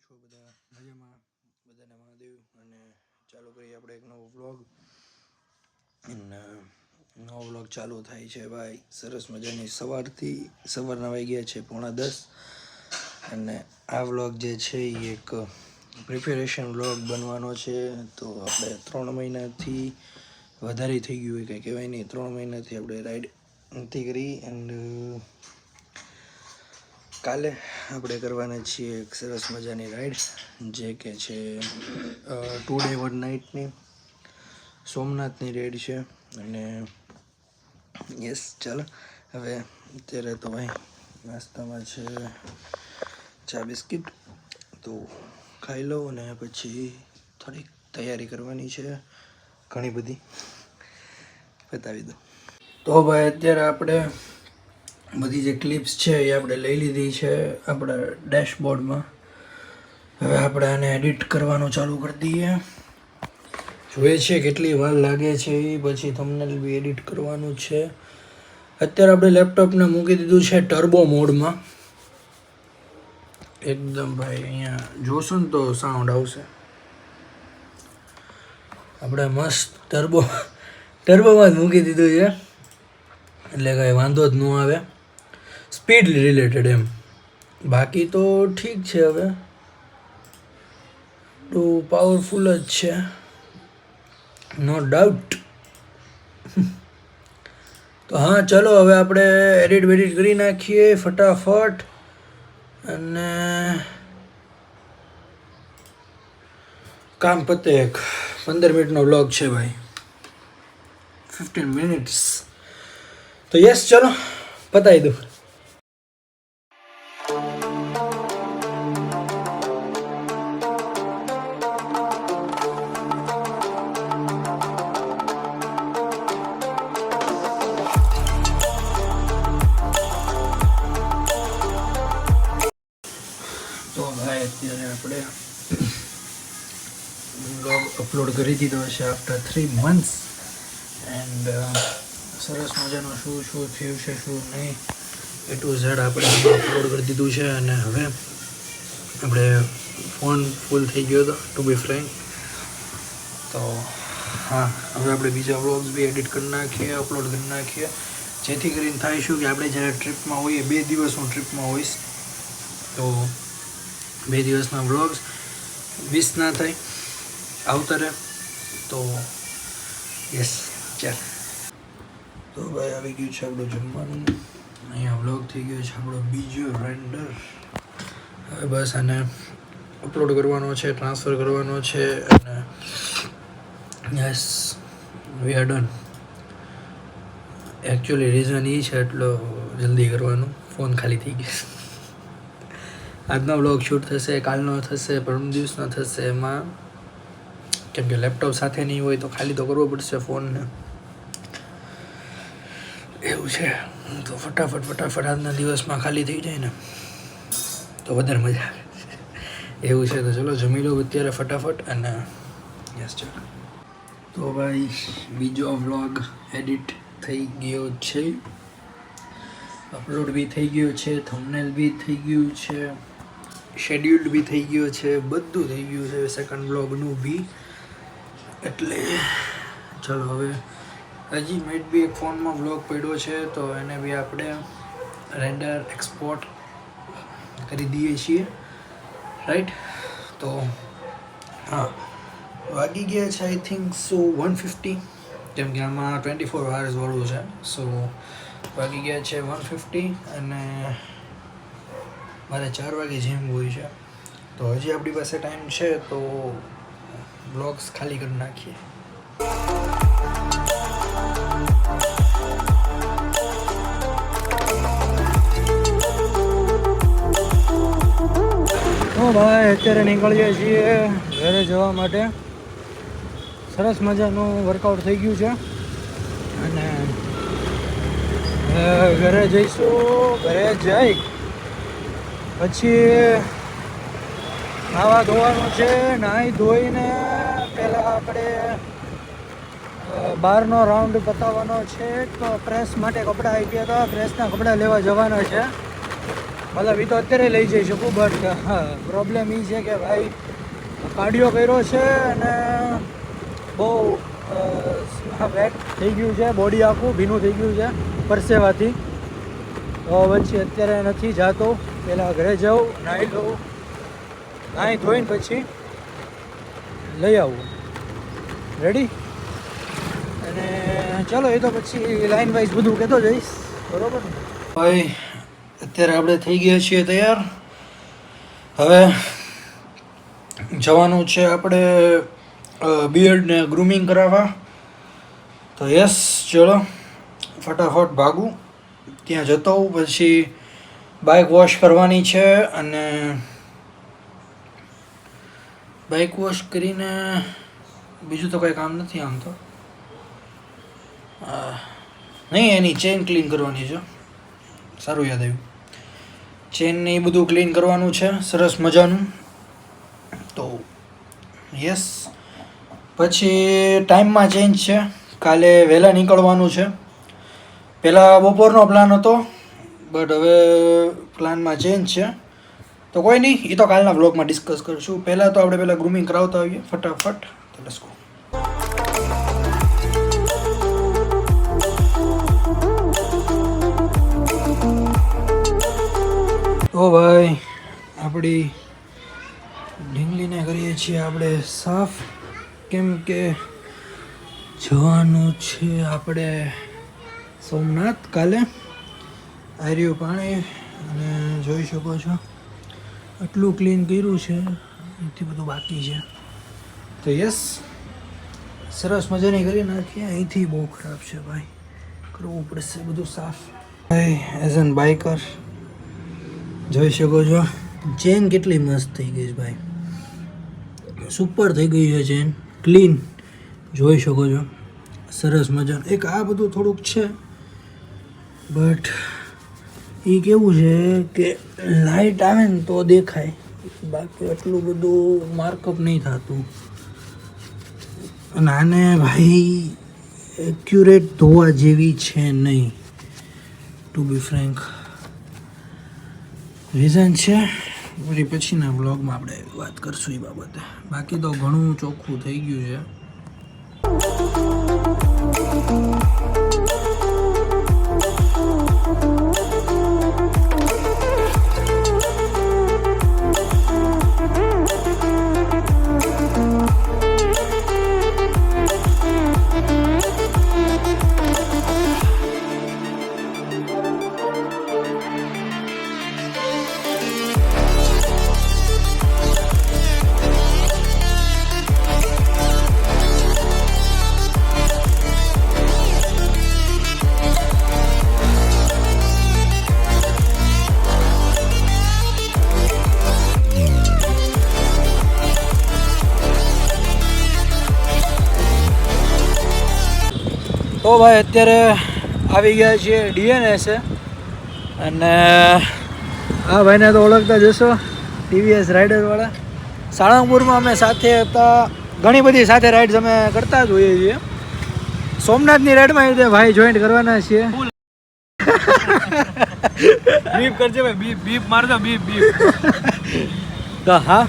છો બધા મજામાં? બધાને મહાદેવ. અને ચાલુ કરીએ આપણે એક નવો વ્લોગ. અને નવો વ્લોગ ચાલુ થાય છે ભાઈ સરસ મજાની સવારના વાગ્યા છે 9:45. અને આ વ્લોગ જે છે એ એક પ્રિપેરેશન વ્લોગ બનવાનો છે. તો આપણે 3 મહિનાથી વધારે થઈ ગયું હોય કંઈ કહેવાય નહીં, 3 મહિનાથી આપણે રાઈડ નથી કરી. એન્ડ કાલે આપણે કરવાના છીએ એક સરસ મજાની રાઈડ, જે કે છે 2 ડે 1 નાઇટની સોમનાથની રાઈડ છે. અને યસ, ચાલો હવે અત્યારે તો ભાઈ નાસ્તામાં છે ચા બિસ્કિટ, તો ખાઈ લઉં અને પછી થોડીક તૈયારી કરવાની છે ઘણી બધી, બતાવી દઉં. તો ભાઈ અત્યારે આપણે બધી જે ક્લિપ્સ છે એ આપણે લઈ લીધી છે આપણા ડેશબોર્ડમાં. હવે આપણે આને એડિટ કરવાનું ચાલુ કરી દઈએ. જોઈએ છે કેટલી વાર લાગે છે એ, પછી થંબનેલ બી એડિટ કરવાનું છે. અત્યારે આપણે લેપટોપને મૂકી દીધું છે ટર્બો મોડમાં. એકદમ ભાઈ અહીંયા જોશો ને તો સાઉન્ડ આવશે. આપણે મસ્ત ટર્બોમાં જ મૂકી દીધું છે, એટલે કાંઈ વાંધો જ ન આવે સ્પીડ રિલેટેડ એમ. બાકી તો ઠીક છે, હવે તો પાવરફુલ જ છે, નો ડાઉટ. તો હા ચલો હવે આપણે એડિટ વેડિટ કરી નાખીએ ફટાફટ. અને કામ પતે. એક 15 મિનિટનો વ્લોગ છે ભાઈ, 15 મિનિટ્સ. તો યસ, ચલો પતાવી દઉં. તો ભાઈ અત્યારે આપણે બ્લોગ અપલોડ કરી દીધો છે આફ્ટર 3 મંથ્સ. એન્ડ સરસ મજાનું શું થયું છે શું નહીં A to Z આપણે અપલોડ કરી દીધું છે. અને હવે આપણે ફોન ફૂલ થઈ ગયો હતો ટુ બી ફ્રેન્ક. તો હા, હવે આપણે બીજા વ્લોગ્સ બી એડિટ કરી નાખીએ, અપલોડ કરી નાખીએ, જેથી કરીને થાય શું કે આપણે જ્યારે ટ્રીપમાં હોઈએ, 2 દિવસ હું ટ્રીપમાં હોઈશ, તો 2 દિવસના વ્લોગ્સ 20 ના થાય આવતા રહે. તો યસ, ચાલ. તો ભાઈ આવી ગયું છે આપણું જમવાનું. અહીંયા વ્લોગ થઈ ગયો છે આપણો બીજો રેન્ડર. હવે બસ આને અપલોડ કરવાનો છે, ટ્રાન્સફર કરવાનો છે, અને yes, we are done. Actually reason એ છે એટલો જલ્દી કરવાનું, ફોન ખાલી થઈ ગયો. આજનો વ્લોગ શૂટ થશે, કાલનો થશે, પરમ દિવસનો થશે. એમાં કેમ કે લેપટોપ સાથે નહીં હોય તો ખાલી તો કરવો પડશે ફોનને, એવું છે. તો ફટાફટ આજના દિવસમાં ખાલી થઈ જાય ને તો વધારે મજા આવે એવું છે. તો ચલો જમી લો અત્યારે ફટાફટ. અને યસ, ચાલો. તો ભાઈ બીજો વ્લોગ એડિટ થઈ ગયો છે, અપલોડ બી થઈ ગયો છે, થંબનેલ બી થઈ ગયું છે, શેડ્યુલ્ડ બી થઈ ગયો છે, બધું થઈ ગયું છે સેકન્ડ વ્લોગનું બી. એટલે ચલો હવે હજી મેટ બી એક ફોનમાં વ્લોગ પડ્યો છે, તો એને બી આપણે રેન્ડર એક્સપોર્ટ કરી દઈએ છીએ, રાઈટ. તો હા, વાગી ગયા છે આઈ થિંક સો 150, કેમ કે આમાં 24 hours વાળું છે. સો વાગી ગયા છે 150. અને મારે 4 વાગે જીમ હોય છે, તો હજી આપણી પાસે ટાઈમ છે, તો બ્લોગ્સ ખાલી કરી નાખીએ. તો ભાઈ અત્યારે નીકળીએ છીએ ઘરે જવા માટે. સરસ મજાનું વર્કઆઉટ થઈ ગયું છે, અને ઘરે જઈશું. ઘરે જઈ પછી નાવા ધોવાનું છે. નાહી ધોઈને પહેલાં આપણે બહારનો રાઉન્ડ પતાવવાનો છે. તો પ્રેસ માટે કપડાં આવી ગયા હતા, પ્રેસના કપડાં લેવા જવાના છે. મતલબ એ તો અત્યારે લઈ જઈ શકું, બટ હા પ્રોબ્લેમ એ છે કે ભાઈ કાર્ડિયો કર્યો છે અને બહુ વેટ થઈ ગયું છે, બોડી આખું ભીનું થઈ ગયું છે પરસેવાથી. તો પછી અત્યારે નથી જાતો, પહેલાં ઘરે જાઉં, નાહી લઉં, નાહી ધોઈને પછી લઈ આવું. રેડી? અને ચલો એ તો પછી લાઈન વાઇઝ બધું કહેતો જઈશ, બરોબર ને ભાઈ. અત્યારે આપણે થઈ ગયા છીએ તૈયાર. હવે જવાનું છે આપણે બિયર્ડને ગ્રૂમિંગ કરાવવા. તો યસ, ચલો ફટાફટ ભાગું, ત્યાં જતો હોઉં. પછી બાઇક વોશ કરવાની છે અને બાઇક વોશ કરીને બીજું તો કંઈ કામ નથી આમ તો. નહીં, એની ચેન ક્લીન કરવાની છે. સારું યાદ આવ્યું, ચેનને એ બધું ક્લીન કરવાનું છે સરસ મજાનું. તો યસ, પછી ટાઈમમાં ચેન્જ છે, કાલે વહેલા નીકળવાનું છે. પહેલાં બપોરનો પ્લાન હતો, બટ હવે પ્લાનમાં ચેન્જ છે. તો કોઈ નહીં, એ તો કાલના વ્લોગમાં ડિસ્કસ કરીશું. પહેલાં તો આપણે પહેલાં ગ્રૂમિંગ કરાવતા આવીએ ફટાફટ. તો લેટ્સ ગો. તો ભાઈ આપણી ઢીંગલીને કરીએ છીએ આપણે સાફ, કેમ કે જવાનું છે આપણે સોમનાથ કાલે. આર્યું પાણી અને જોઈ શકો છો આટલું ક્લીન કર્યું છે, એથી બધું બાકી છે. તો યસ, સરસ મજાની કરી નાખીએ. અહીંથી બહુ ખરાબ છે ભાઈ, કરવું પડશે બધું સાફ. ભાઈ એઝ એન બાઇકર જોઈ શકો છો ચેન કેટલી મસ્ત થઈ ગઈ છે ભાઈ, સુપર થઈ ગઈ છે ચેન, ક્લીન જોઈ શકો છો સરસ મજાનું. એક આ બધું થોડુંક છે, બટ એ કેવું છે કે લાઇટ આવે ને તો દેખાય, બાકી એટલું બધું માર્કઅપ નહીં થતું. અને આને ભાઈ એક્યુરેટ ધોવા જેવી છે નહીં, ટુ બી ફ્રેન્ક. રીઝન છે વળી પછીના વ્લોગમાં આપણે વાત કરશું એ બાબતે. બાકી તો ઘણું ચોખ્ખું થઈ ગયું છે. તો ભાઈ અત્યારે આવી ગયા છીએ ડીએનએસે, અને આ ભાઈને તો ઓળખતા જશો, ટીવીએસ રાઇડરવાળા. સાળંગપુરમાં અમે સાથે હતા, ઘણી બધી સાથે રાઇડ્સ અમે કરતા જ હોઈએ છીએ. સોમનાથની રાઇડમાં એ રીતે ભાઈ જોઈન્ટ કરવાના છીએ. બીપ કરજે ભાઈ, બીપ બીપ મારજો, બીપ બીપ. તો હા,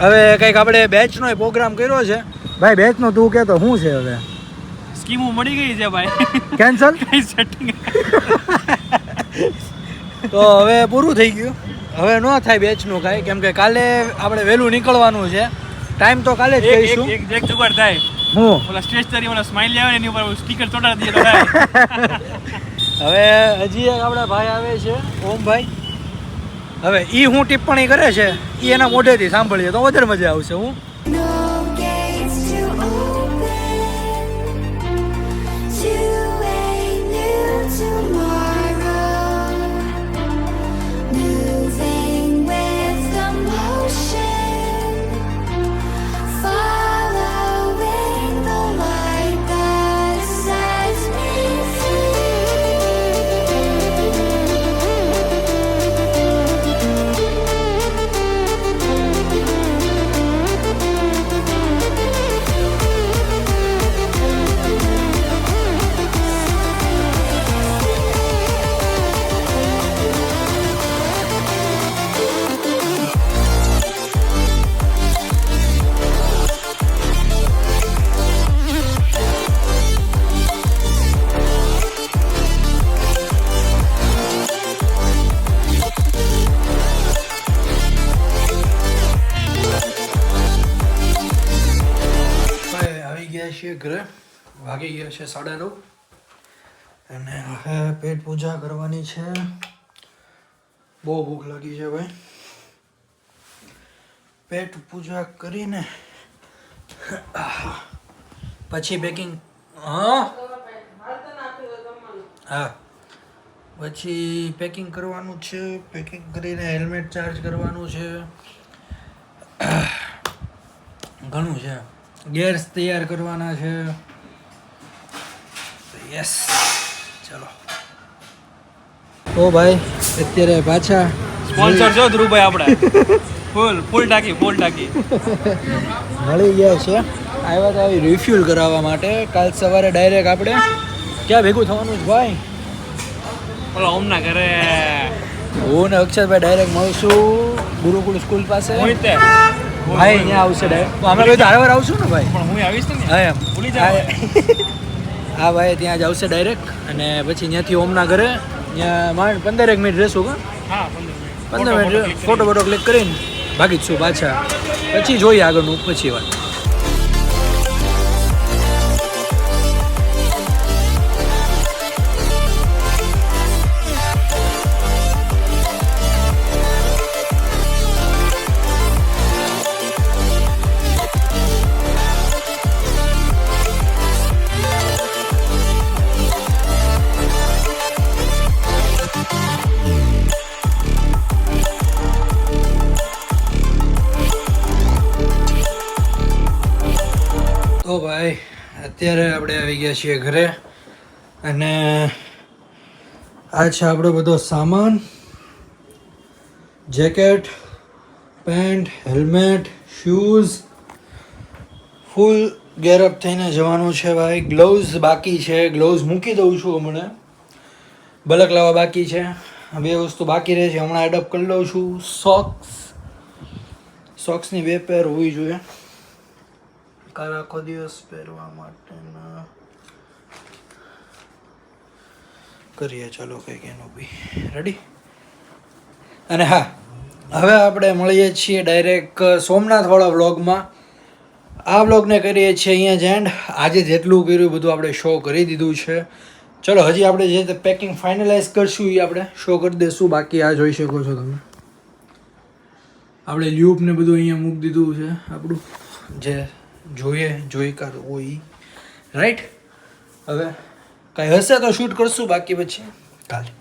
હવે કંઈક આપણે બેચનો પ્રોગ્રામ કર્યો છે. ભાઈ બેચનો તું કહેતો શું છે હવે? સ્કીમો મળી ગઈ છે ભાઈ, કેન્સલ કઈ સેટિંગ. તો હવે પૂરું થઈ ગયું, હવે ન થાય બેચનું કાંઈ, કેમ કે કાલે આપણે વહેલું નીકળવાનું છે. ટાઈમ તો કાલે જ કહીશું. એક જુગાડ થાય, હું ઓલા સ્ટેશનરી ઓલા સ્માઈલ આવે ને એની ઉપર સ્ટીકર ચોટાડી દઈએ તો થાય. હવે હજી એક આપણા ભાઈ આવે છે ઓમભાઈ. હવે એ હું ટિપ્પણી કરે છે એ એના મોઢેથી સાંભળીએ તો વધારે મજા આવશે. હું છીએ ઘરે. વાગી ગયા છે 9:30 અને હવે પેટ પૂજા કરવાની છે. બહુ ભૂખ લાગી છે ભાઈ. પેટ પૂજા કરીને પછી પેકિંગ. હા પછી પેકિંગ કરવાનું છે. પેકિંગ કરીને હેલ્મેટ ચાર્જ કરવાનું છે. ઘણું છે. ગેર્સ તૈયાર કરવાના છે. યસ ચલો. તો ભાઈ અત્યારે પાછા સ્પોન્સર છો ધ્રુવભાઈ આપણે. ફૂલ ટાંકી મળી ગયા છે. આવ્યા હતા આવી રિફ્યુલ કરાવવા માટે. કાલ સવારે ડાયરેક્ટ આપણે ક્યાં ભેગું થવાનું છે ભાઈ? ઓલા ઓમના ઘરે હું ને અક્ષરભાઈ ડાયરેક્ટ મળશું ગુરુકુળ સ્કૂલ પાસે. હું તે ભાઈ અહીંયા આવશે ડાયરેક્ટ. અમે બધું હારવાર આવશું ને ભાઈ? પણ હું આવીશ ને હા એમ ભૂલી જાવ. હા ભાઈ ત્યાં જ આવશે ડાયરેક્ટ અને પછી ત્યાંથી ઓમના ઘરે ત્યાં માંડ 15 મિનિટ રહેશું. હા 15 મિનિટ ફોટો ક્લિક કરીને ભાગી જ છું પાછા. પછી જોઈએ આગળનું પછી વાત. તો ભાઈ અત્યારે આપણે આવી ગયા છીએ ઘરે અને આ છે આપણો બધો સામાન. જેકેટ, પેન્ટ, હેલ્મેટ, શૂઝ, ફૂલ ગેરઅપ થઈને જવાનું છે ભાઈ. ગ્લોવ્સ બાકી છે. ગ્લોવ્સ મૂકી દઉં છું હમણાં. બલકલાવા બાકી છે. 2 વસ્તુ બાકી રહે છે. હમણાં એડપ્ટ કરી લઉં છું. સોક્સની 2 પેર હોવી જોઈએ. કાલ આખો દિવસ પહેરવા માટેના કરીએ ચાલો કંઈક એનું બી રેડી. અને હા હવે આપણે મળીએ છીએ ડાયરેક્ટ સોમનાથવાળા વ્લોગમાં. આ વ્લોગને કરીએ છીએ અહીંયા જ એન્ડ. આજે જેટલું કર્યું બધું આપણે શો કરી દીધું છે. ચલો હજી આપણે જે તે પેકિંગ ફાઇનલાઇઝ કરશું એ આપણે શો કરી દઈશું. બાકી આ જોઈ શકો છો તમે. આપણે લ્યુપ ને બધું અહીંયા મૂકી દીધું છે આપણું જે જોઈ કાઢ હોય રાઈટ. હવે કાંઈ હશે તો શૂટ કરશું. બાકી પછી કાલે